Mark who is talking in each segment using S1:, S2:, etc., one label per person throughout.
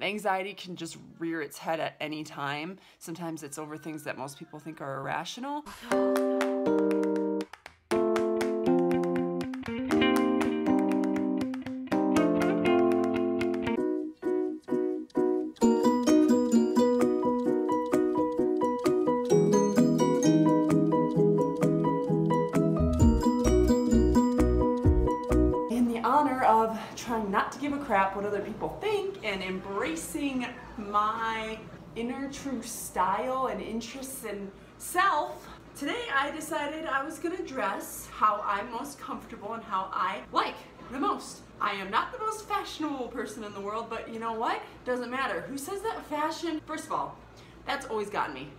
S1: Anxiety can just rear its head at any time. Sometimes it's over things that most people think are irrational. Of trying not to give a crap what other people think and embracing my inner true style and interests and self, today I decided I was gonna dress how I'm most comfortable and how I like the most. I am not the most fashionable person in the world, but you know what? Doesn't matter. Who says that fashion? First of all, that's always gotten me.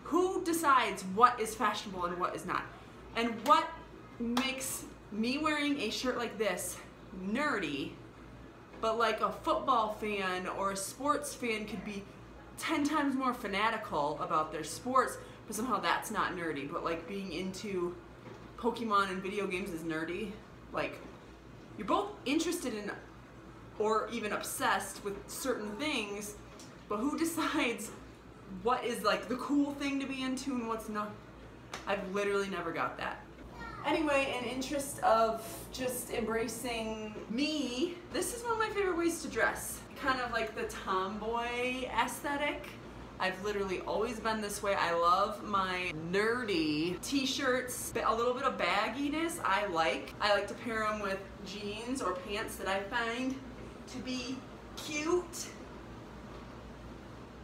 S1: Who decides what is fashionable and what is not? And what makes me wearing a shirt like this nerdy, but like a football fan or a sports fan could be 10 times more fanatical about their sports, but somehow that's not nerdy. But like being into Pokemon and video games is nerdy. Like, you're both interested in or even obsessed with certain things, but who decides what is like the cool thing to be into and what's not? I've literally never got that. Anyway, in interest of just embracing me, this is one of my favorite ways to dress. Kind of like the tomboy aesthetic. I've literally always been this way. I love my nerdy t-shirts, a little bit of bagginess I like. I like to pair them with jeans or pants that I find to be cute.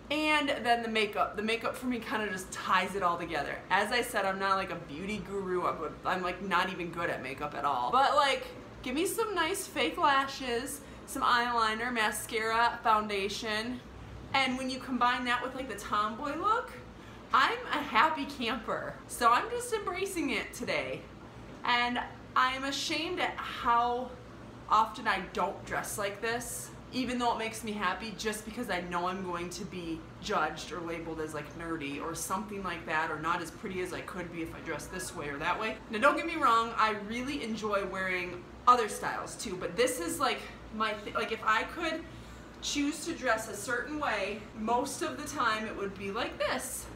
S1: And then the makeup. The makeup for me kind of just ties it all together. As I said, I'm not like a beauty guru. I'm like not even good at makeup at all. But like, give me some nice fake lashes, some eyeliner, mascara, foundation. And when you combine that with like the tomboy look, I'm a happy camper. So I'm just embracing it today. And I'm ashamed at how often I don't dress like this, even though it makes me happy, just because I know I'm going to be judged or labeled as like nerdy or something like that, or not as pretty as I could be if I dress this way or that way. Now don't get me wrong, I really enjoy wearing other styles too, but this is like my like if I could choose to dress a certain way, most of the time it would be like this.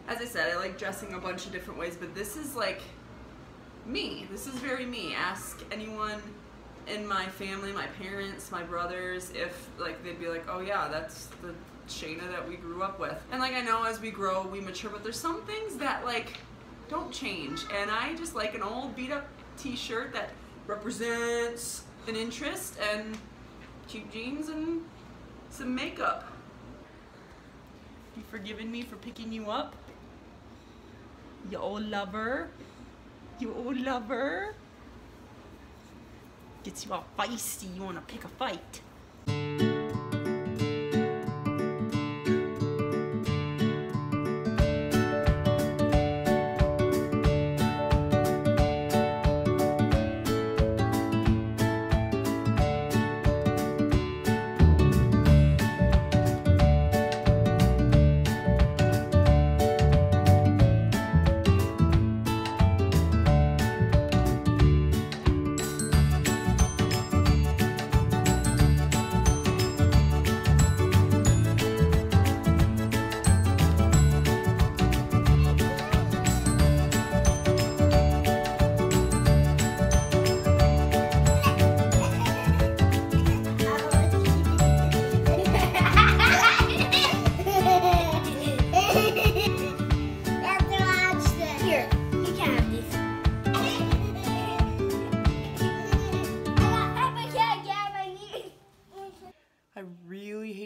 S1: As I said, I like dressing a bunch of different ways, but this is like me. This is very me. Ask anyone in my family, my parents, my brothers, if like they'd be like, oh yeah, that's the Shayna that we grew up with. And like I know as we grow, we mature, but there's some things that like don't change. And I just like an old beat up t-shirt that represents an interest and cute jeans and some makeup. You forgiven me for picking you up? You old lover? You old lover? Gets you all feisty, you wanna pick a fight.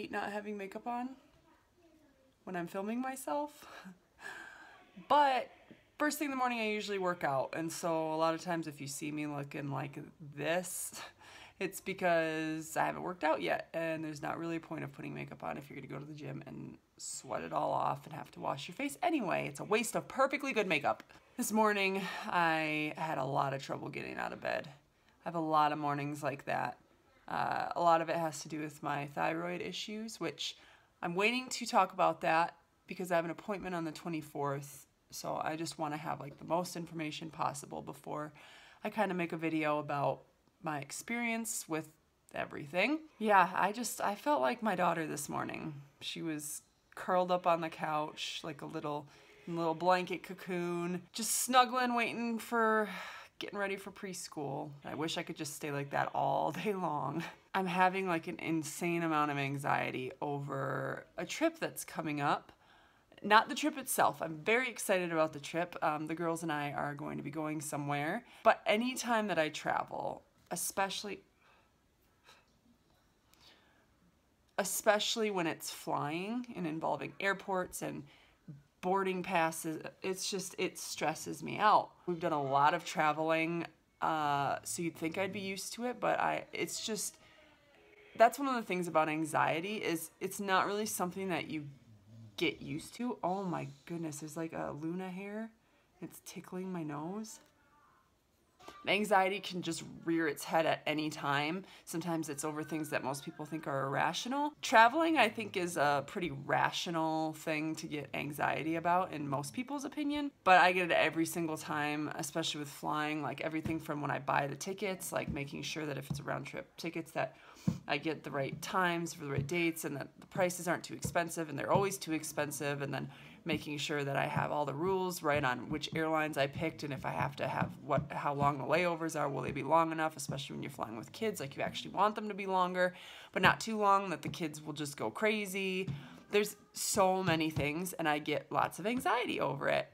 S1: Not having makeup on when I'm filming myself, but first thing in the morning I usually work out, and so a lot of times if you see me looking like this, it's because I haven't worked out yet, and there's not really a point of putting makeup on if you're gonna go to the gym and sweat it all off and have to wash your face anyway. It's a waste of perfectly good makeup. This morning I had a lot of trouble getting out of bed. I have a lot of mornings like that. A lot of it has to do with my thyroid issues, which I'm waiting to talk about that because I have an appointment on the 24th. So I just want to have like the most information possible before I kind of make a video about my experience with everything. Yeah, I felt like my daughter this morning. She was curled up on the couch like a little blanket cocoon, just snuggling, waiting for getting ready for preschool. I wish I could just stay like that all day long. I'm having like an insane amount of anxiety over a trip that's coming up. Not the trip itself. I'm very excited about the trip. The girls and I are going to be going somewhere. But anytime that I travel, especially when it's flying and involving airports and boarding passes, it stresses me out. We've done a lot of traveling, so you'd think I'd be used to it, but that's one of the things about anxiety is it's not really something that you get used to. Oh my goodness, there's like a Luna hair. It's tickling my nose. Anxiety can just rear its head at any time. Sometimes it's over things that most people think are irrational. Traveling, I think, is a pretty rational thing to get anxiety about in most people's opinion. But I get it every single time, especially with flying, like everything from when I buy the tickets, like making sure that if it's a round trip tickets that I get the right times for the right dates and that the prices aren't too expensive, and they're always too expensive, and then making sure that I have all the rules right on which airlines I picked, and if I have to have how long the layovers are, will they be long enough, especially when you're flying with kids, like you actually want them to be longer, but not too long that the kids will just go crazy. There's so many things, and I get lots of anxiety over it,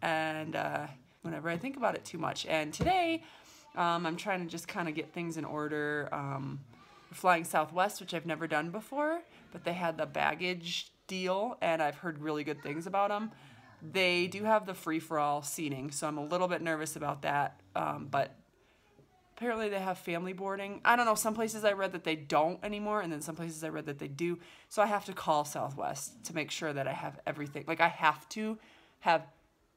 S1: and whenever I think about it too much. And today, I'm trying to just kind of get things in order. We're flying Southwest, which I've never done before, but they had the baggage deal, and I've heard really good things about them. They do have the free-for-all seating, so I'm a little bit nervous about that, but apparently they have family boarding. I don't know, some places I read that they don't anymore, and then some places I read that they do, so I have to call Southwest to make sure that I have everything. Like, I have to have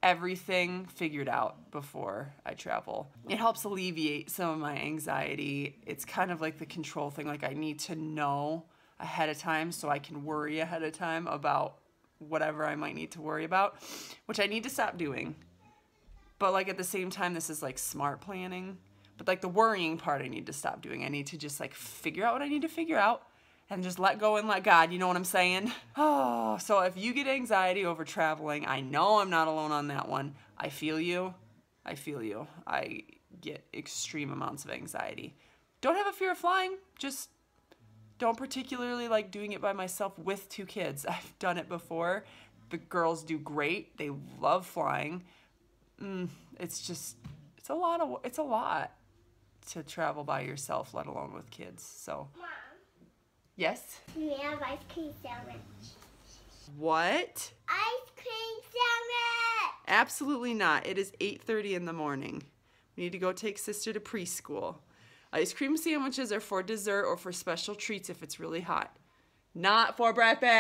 S1: everything figured out before I travel. It helps alleviate some of my anxiety. It's kind of like the control thing, like I need to know ahead of time so I can worry ahead of time about whatever I might need to worry about, which I need to stop doing. But like at the same time, this is like smart planning. But like the worrying part I need to stop doing. I need to just like figure out what I need to figure out and just let go and let God, you know what I'm saying? Oh, so if you get anxiety over traveling, I know I'm not alone on that one. I feel you. I feel you. I get extreme amounts of anxiety. Don't have a fear of flying, just don't particularly like doing it by myself with two kids. I've done it before. The girls do great. They love flying. It's a lot to travel by yourself, let alone with kids. So,
S2: Mom,
S1: yes?
S2: can we have ice cream sandwich?
S1: What?
S2: Ice cream sandwich!
S1: Absolutely not. It is 8:30 in the morning. We need to go take sister to preschool. Ice cream sandwiches are for dessert or for special treats if it's really hot. Not for breakfast!